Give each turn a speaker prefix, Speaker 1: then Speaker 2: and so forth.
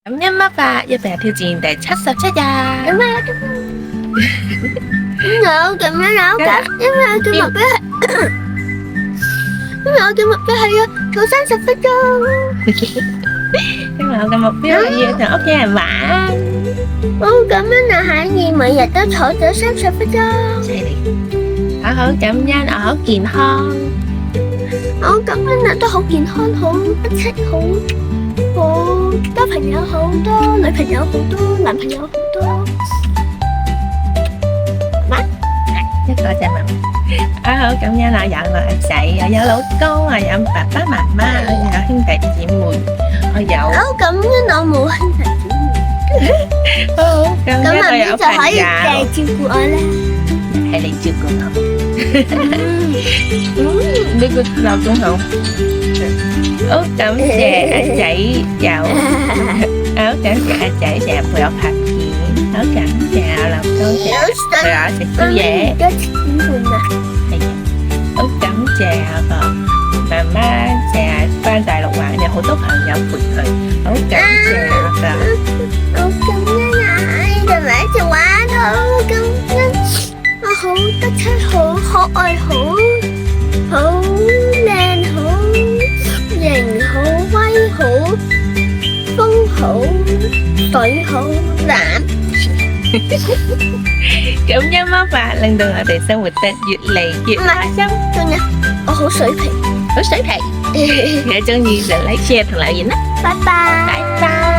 Speaker 1: 感恩乜法一定係挑戰第77日。
Speaker 2: 咁啊，有咁樣有㗎，因為我嘅目標係，因為我嘅目標係要做30分鐘。
Speaker 1: 因為我嘅目標係要同屋企人玩。
Speaker 2: 咁樣就可以每日都坐咗30分鐘。
Speaker 1: 犀利！我好感恩，我好健康。
Speaker 2: 我咁樣都好健康，好不戚，好交朋友好多，女朋友好多，男朋友好多。
Speaker 1: 一個就係我好感恩我有個仔，我有老公，我有爸爸媽媽，我有兄弟姊妹，我有。
Speaker 2: 好感恩我冇兄弟姊妹。
Speaker 1: 好感恩我有
Speaker 2: 咁就可以
Speaker 1: 朋友。
Speaker 2: 照顧我啦。
Speaker 1: 係你照顧我。呢個鬧鐘好。好感謝阿仔有，好感謝阿仔成日陪我拍片，好感謝我老公成日陪我食宵夜。
Speaker 2: 而家7點半啦。
Speaker 1: 係啊，好感謝我個媽媽成日返大陸玩，有好多朋友陪佢，好感謝我個。
Speaker 2: 好感恩啊！同埋一齊玩，好感恩。我好得戚，好可愛，好靚，好型，好威，好風，好水，好藍。
Speaker 1: 感恩魔法令到我哋生活得越嚟越開心。
Speaker 2: 仲有我好水皮。
Speaker 1: 好水皮，如果中意就 like、share 同留言啦，
Speaker 2: 拜拜。
Speaker 1: 拜拜。